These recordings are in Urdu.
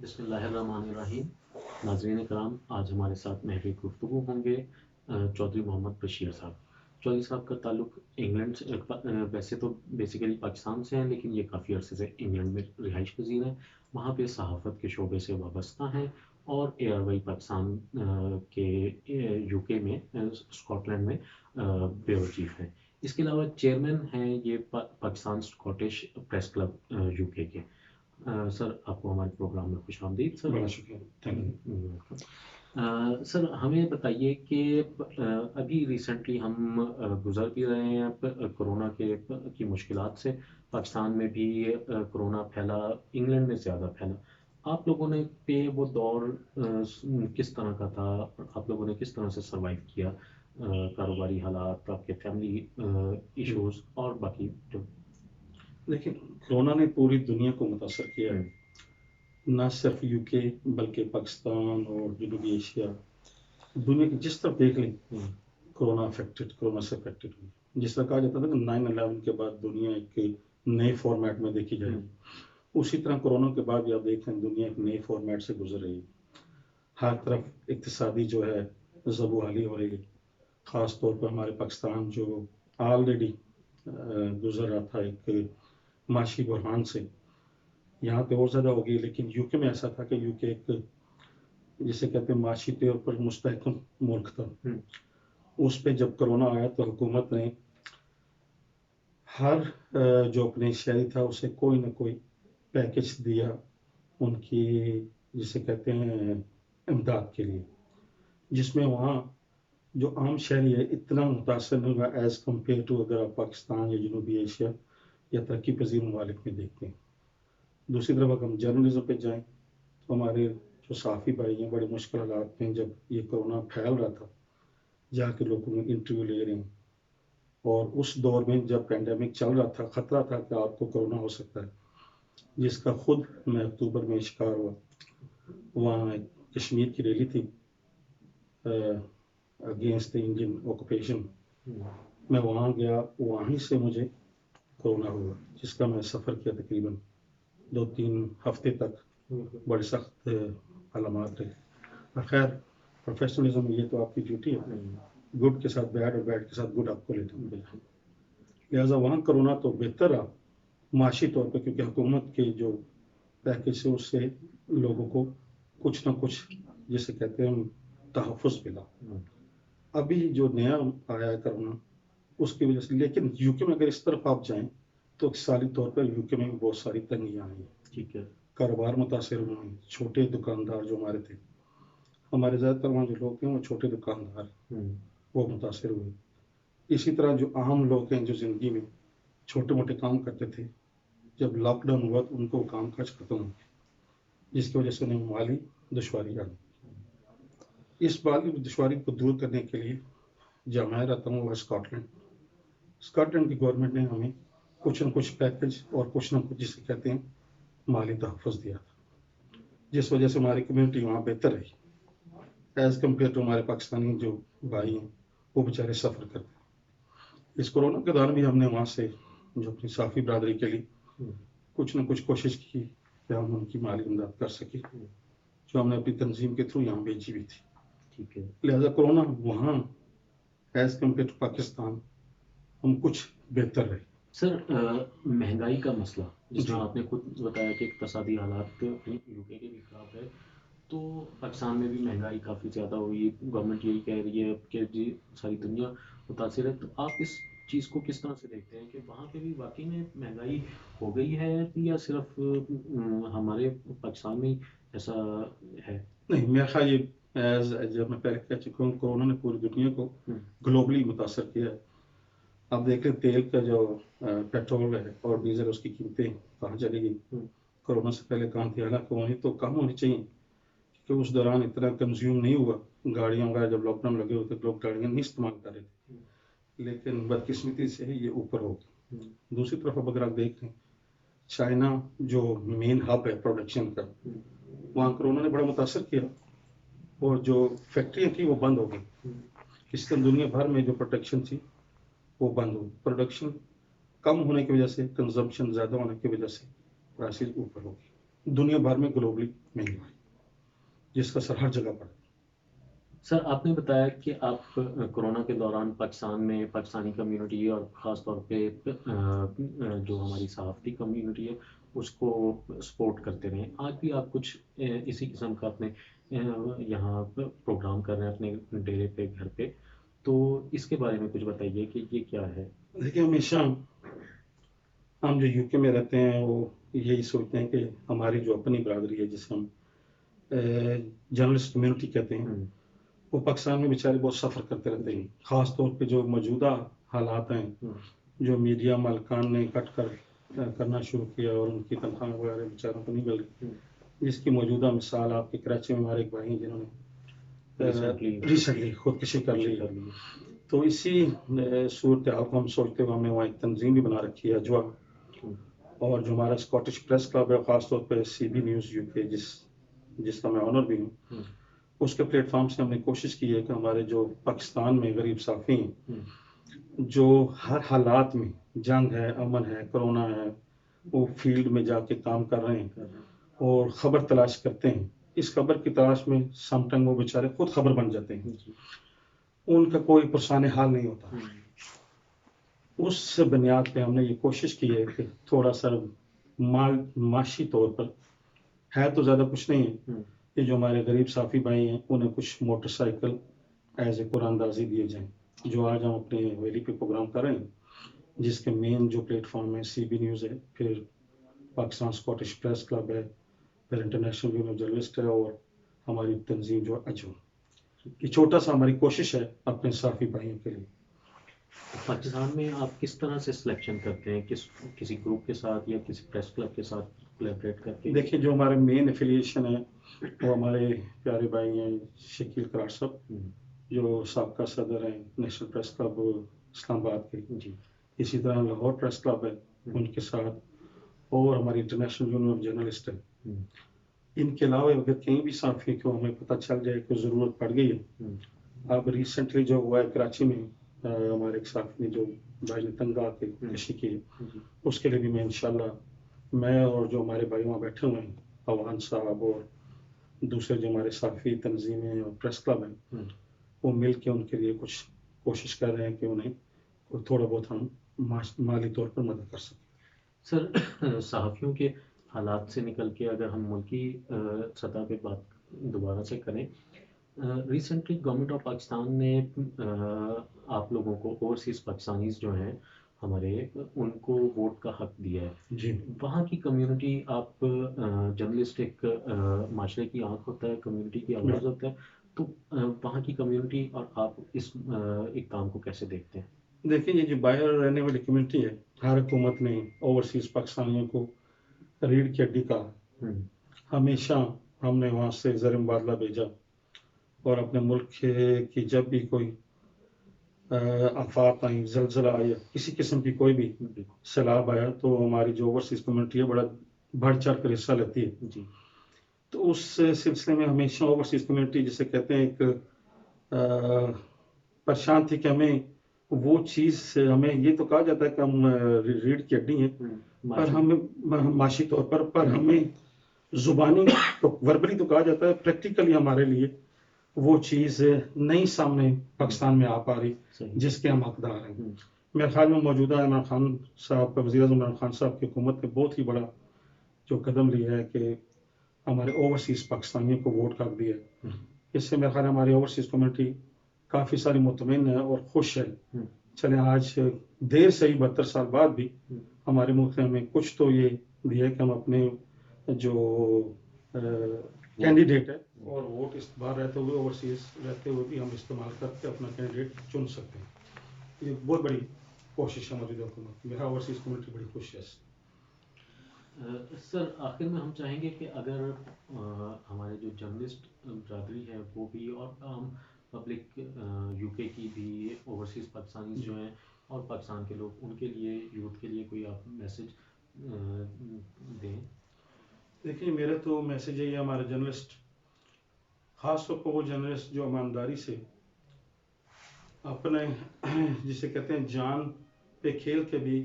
بسم اللہ الرحمن الرحیم. ناظرین کرام، آج ہمارے ساتھ محفل گفتگو ہوں گے چودھری محمد بشیر صاحب. چودھری صاحب کا تعلق انگلینڈ سے ویسے تو بیسیکلی پاکستان سے ہیں، لیکن یہ کافی عرصے سے انگلینڈ میں رہائش پذیر ہیں. وہاں پہ صحافت کے شعبے سے وابستہ ہیں اور اے آر وائی پاکستان کے یو کے میں اسکاٹ لینڈ میں بیورو چیف ہیں. اس کے علاوہ چیئرمین ہیں یہ Pakistan Scottish press club U کے. سر، آپ کو ہمارے پروگرام میں خوش آمدید. سر بڑا شکریہ، تھینک یو۔ سر ہمیں بتائیے کہ ابھی ریسنٹلی ہم گزر بھی رہے ہیں کرونا کی مشکلات سے. پاکستان میں بھی کرونا پھیلا، انگلینڈ میں زیادہ پھیلا. آپ لوگوں نے پہ وہ دور کس طرح کا تھا؟ آپ لوگوں نے کس طرح سے سروائیو کیا؟ کاروباری حالات، آپ کے فیملی ایشوز اور باقی جو دیکھیں، کورونا نے پوری دنیا کو متاثر کیا ہے، نہ صرف یو کے بلکہ پاکستان اور جنوبی ایشیا. دنیا کی جس طرف دیکھ لیں کورونا سے افیکٹڈ ہوئی. جس طرح کہا جاتا تھا کہ 9/11 کے بعد دنیا ایک نئے فارمیٹ میں دیکھی جائے، اسی طرح کورونا کے بعد بھی آپ دیکھ رہے ہیں دنیا ایک نئے فارمیٹ سے گزر رہی ہے. ہر طرف اقتصادی جو ہے زبوحالی ہو رہی ہے. خاص طور پر ہمارے پاکستان جو آلریڈی گزر رہا تھا ایک معاشی بحران سے، یہاں پہ اور زیادہ ہوگی. لیکن یو کے میں ایسا تھا کہ یو کے ایک جسے کہتے ہیں معاشی طور پر مستحکم ملک تھا. اس پہ جب کرونا آیا تو حکومت نے ہر جو اپنے شہری تھا اسے کوئی نہ کوئی پیکج دیا ان کی جسے کہتے ہیں امداد کے لیے، جس میں وہاں جو عام شہری ہے اتنا متاثر نہیں ہوا ایز کمپیئر ٹو اگر آپ پاکستان یا جنوبی ایشیا یا ترقی پذیر ممالک میں دیکھتے ہیں. دوسری طرف اگر ہم جرنلزم پہ جائیں تو ہمارے جو صحافی بھائی ہیں بڑے مشکل حالات میں، جب یہ کرونا پھیل رہا تھا جا کے لوگوں میں انٹرویو لے رہے ہیں، اور اس دور میں جب پینڈیمک چل رہا تھا خطرہ تھا کہ آپ کو کرونا ہو سکتا ہے، جس کا خود میں اکتوبر میں شکار ہوا. وہاں کشمیر کی ریلی تھی اگینسٹ دی انڈین آکوپیشن. میں وہاں گیا، وہیں سے مجھے کرونا ہوا، جس کا میں سفر کیا تقریباً 2-3 ہفتے تک. بڑے سخت علامات رہے. خیر، پروفیشنلزم یہ تو آپ کی ڈیوٹی ہے، گڈ کے ساتھ بیڈ اور بیڈ کے ساتھ گڈ آپ کو لینا. لہٰذا وہاں کرونا تو بہتر رہا معاشی طور پہ، کیونکہ حکومت کے جو پیکج سے اس سے لوگوں کو کچھ نہ کچھ جسے کہتے ہیں تحفظ ملا. ابھی جو نیا آیا ہے کرونا اس کی وجہ سے، لیکن یو کے میں اگر اس طرف آپ جائیں تو اقتصادی طور پر یو کے میں بھی بہت ساری تنگیاں آئی ہیں. ٹھیک ہے. کاروبار متاثر ہوئے ہیں. چھوٹے دکاندار جو ہمارے تھے، ہمارے زیادہ تر وہاں جو لوگ ہیں وہ چھوٹے دکاندار وہ متاثر ہوئے. اسی طرح جو عام لوگ ہیں جو زندگی میں چھوٹے موٹے کام کرتے تھے، جب لاک ڈاؤن ہوا تو ان کو کام کاج ختم ہو گیا، جس کی وجہ سے انہیں مالی دشواری آئی. اس مالی دشواری کو دور کرنے کے لیے جہاں میں رہتا ہوں وہ اسکاٹ لینڈ کی گورنمنٹ نے ہمیں کچھ نہ کچھ پیکج اور کچھ نہ کچھ جسے کہتے ہیں مالی تحفظ دیا تھا، جس وجہ سے ہماری کمیونٹی وہاں بہتر رہی ایز کمپیئر ٹو ہمارے پاکستانی جو بھائی ہیں وہ بیچارے سفر کرتے ہیں. اس کورونا کے دوران بھی ہم نے وہاں سے جو اپنی صحافی برادری کے لیے کچھ نہ کچھ کوشش کی کہ ہم ان کی مالی امداد کر سکیں، جو ہم نے اپنی تنظیم کے تھرو یہاں بھیجی بھی تھی. ٹھیک ہے. لہٰذا کورونا وہاں ایز کمپیئر ٹو پاکستان ہم کچھ بہتر رہے. سر، مہنگائی کا مسئلہ جس طرح آپ نے خود بتایا کہ اقتصادی حالات یو کے بھی خراب ہے، تو پاکستان میں بھی مہنگائی کافی زیادہ ہوئی. گورنمنٹ یہی کہہ رہی ہے کہ جی ساری دنیا متاثر ہے. تو آپ اس چیز کو کس طرح سے دیکھتے ہیں کہ وہاں پہ بھی واقعی میں مہنگائی ہو گئی ہے یا صرف ہمارے پاکستان میں ہی ایسا ہے؟ نہیں، میرا خیال یہ جب میں پہلے کہہ چکا ہوں کورونا نے پوری دنیا کو گلوبلی متاثر کیا ہے. آپ دیکھ رہے تیل کا جو پیٹرول ہے اور ڈیزل اس کی قیمتیں کہاں چلی گئی. کورونا سے پہلے کہاں تھی، حالانکہ وہیں تو کم ہونی چاہیے کیونکہ اس دوران اتنا کنزیوم نہیں ہوا. گاڑیاں وغیرہ جب لاک ڈاؤن لگے ہوئے تھے لوگ گاڑیاں نہیں استعمال کر رہے تھے، لیکن بدقسمتی سے یہ اوپر ہو گئی. دوسری طرف اب اگر آپ دیکھ لیں چائنا جو مین ہب ہے پروڈکشن کا، وہاں کورونا نے بڑا متاثر کیا اور جو فیکٹریاں تھیں وہ بند ہو گئی. اس طرح دنیا بھر میں جو پروڈکشن تھی وہ بند ہو گئی. پروڈکشن کم ہونے کی وجہ سے، کنزمپشن زیادہ ہونے کی وجہ سے پرائسز اوپر ہو گئی. دنیا بھر میں گلوبلی مہنگائی جس کا اثر ہر جگہ پڑا. سر آپ نے بتایا کہ آپ کورونا کے دوران پاکستان میں پاکستانی کمیونٹی اور خاص طور پہ جو ہماری صحافتی کمیونٹی ہے اس کو سپورٹ کرتے رہے. آج بھی آپ کچھ اسی قسم کا اپنے یہاں پروگرام کر رہے ہیں اپنے ڈیرے پہ گھر پہ, تو اس کے بارے میں کچھ بتائیے کہ یہ کیا ہے. دیکھیے ہمیشہ ہم جو یو کے میں رہتے ہیں وہ یہی سوچتے ہیں کہ ہماری جو اپنی برادری ہے جسے ہم جرنلسٹ کمیونٹی کہتے ہیں وہ پاکستان میں بیچارے بہت سفر کرتے رہتے ہیں, خاص طور پہ جو موجودہ حالات ہیں جو میڈیا مالکان نے کٹ کر کرنا شروع کیا اور ان کی تنخواہ وغیرہ بیچاروں کو نہیں مل رہی, جس کی موجودہ مثال آپ کے کراچی میں ہمارے ایک بھائی ہیں جنہوں نے ریسنٹلی خودکشی کر لی. تو اسی صورتحال کو ہم سوچتے ہوئے ہم نے وہاں ایک تنظیم بھی بنا رکھی ہے اجوا, اور جو ہمارا اسکاٹش پریس کلب ہے خاص طور پہ سی بی نیوز یو کے جس کا میں آنر بھی ہوں, اس کے پلیٹ فارم سے ہم نے کوشش کی ہے کہ ہمارے جو پاکستان میں غریب صحافی ہیں جو ہر حالات میں جنگ ہے, امن ہے, کرونا ہے, وہ فیلڈ میں جا کے کام کر رہے ہیں اور خبر تلاش کرتے ہیں. اس خبر کی تلاش میں سم ٹائم وہ بیچارے خود خبر بن جاتے ہیں, ان کا کوئی پرسان حال نہیں ہوتا. اس بنیاد پہ ہم نے یہ کوشش کی ہے کہ تھوڑا سا معاشی طور پر ہے تو زیادہ کچھ نہیں ہے, یہ جو ہمارے غریب صحافی بھائی ہیں انہیں کچھ موٹر سائیکل ایز اے قرآن دازی دیے جائیں, جو آج ہم اپنے ویلی پہ پروگرام کر رہے ہیں, جس کے مین جو پلیٹ فارم ہے سی بی نیوز ہے, پھر پاکستان اسکاٹش پریس کلب ہے, پھر انٹرنیشنل یونین آف جرنلسٹ ہے, اور ہماری تنظیم جو اجو. یہ چھوٹا سا ہماری کوشش ہے اپنے صحافی بھائیوں کے لیے. پاکستان میں آپ کس طرح سے سلیکشن کرتے ہیں, کسی گروپ کے ساتھ یا کسی پریس کلب کے ساتھ کولیبریٹ کر کے؟ دیکھیں جو ہمارے مین ایفیلیشن ہے وہ ہمارے پیارے بھائی ہیں شکیل قرار صاحب, جو سابقہ صدر ہیں نیشنل پریس کلب اسلام آباد کے, اسی طرح لاہور پریس کلب ہے ان کے ساتھ, اور ہماری انٹرنیشنل یونین آف جرنلسٹ ہے. ان کے علاوہ اگر کہیں بھی صحافی کو ہمیں پتہ چل جائے کہ ضرورت پڑ گئی ہے, اب ریسنٹلی جو ہوا ہے کراچی میں ہمارے ایک صحافی نے جو بھائی نے تنگا کے خودکشی کی, اس کے لیے بھی میں انشاءاللہ میں اور جو ہمارے بھائی وہاں بیٹھے ہوئے ہیں اوان صاحب اور دوسرے جو ہمارے صحافی تنظیمیں اور پریس کلب ہیں, وہ مل کے ان کے لیے کچھ کوشش کر رہے ہیں کہ انہیں تھوڑا بہت ہم مالی طور پر مدد کر سکیں. سر صحافیوں کے حالات سے نکل کے اگر ہم ملکی سطح پہ بات دوبارہ سے کریں, ریسنٹلی گورنمنٹ آف پاکستان نے آپ لوگوں کو اوورسیز پاکستانیز جو ہیں ہمارے, ان کو ووٹ کا حق دیا ہے. جی وہاں کی کمیونٹی, آپ جرنلسٹ ایک معاشرے کی آنکھ ہوتا ہے, کمیونٹی کی آواز ہوتا ہے, تو وہاں کی کمیونٹی اور آپ اس ایک کام کو کیسے دیکھتے ہیں؟ دیکھیں یہ جو باہر رہنے والی کمیونٹی ہے, ہر حکومت نے اوورسیز پاکستانیوں کو ریڑھ کی ہڈی کہا. ہمیشہ ہم نے وہاں سے زر مبادلہ بھیجا, اور اپنے ملک کی جب بھی کوئی آفات آئیں, زلزلہ آیا, کسی قسم کی کوئی بھی سیلاب آیا, تو ہماری جو اوورسیز کمیونٹی ہے بڑا بڑھ چڑھ کر حصہ لیتی ہے. تو اس سلسلے میں ہمیشہ اوورسیز کمیونٹی جسے کہتے ہیں ایک پریشان تھی کہ ہمیں وہ چیز ہمیں یہ تو کہا جاتا ہے کہ ہم ریڑھ کی ہڈی ہیں, پر ہمیں معاشی طور پر ہمیں زبانی وربلی تو کہا جاتا ہے, پریکٹیکلی ہمارے لیے وہ چیز نہیں سامنے پاکستان میں آ پا رہی جس کے ہم حقدار ہیں. میرے خیال میں موجودہ عمران خان صاحب کا, وزیر اعظم عمران خان صاحب کی حکومت نے بہت ہی بڑا جو قدم لیا ہے کہ ہمارے اوورسیز پاکستانیوں کو ووٹ کا حق دیا ہے. اس سے میرے خیال میں ہماری اوورسیز کمیونٹی کافی ساری مطمئن ہے اور خوش ہے. چلیں آج دیر سے ہی 72 سال بعد بھی ہمارے ملک نے ہمیں کچھ تو یہ دیا کہ ہم اپنے جو کینڈیڈیٹ ہے اور ووٹ اس بار رہتے ہوئے اوورسیز رہتے ہوئے بھی ہم استعمال کر کے اپنا کینڈیڈیٹ چن سکتے ہیں. یہ بہت بڑی کوشش ہے موجودہ حکومت کی. میرا اوورسیز کمیونٹی بڑی خوش ہے. سر آخر میں ہم چاہیں گے کہ اگر ہمارے جو جرنلسٹ برادری ہے وہ بھی, اور عام پبلک یو کے کی بھی, اوورسیز پاکستانی جو ہیں اور پاکستان کے لوگ, ان کے لیے یوتھ کے لیے کوئی آپ میسج دیں؟ دیکھیے میرا تو میسج ہے ہمارے جرنلسٹ, خاص طور پر وہ جرنلسٹ جو ایمانداری سے اپنے جسے کہتے ہیں جان پہ کھیل کے بھی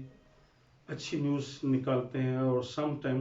اچھی نیوز نکالتے ہیں, اور سم ٹائم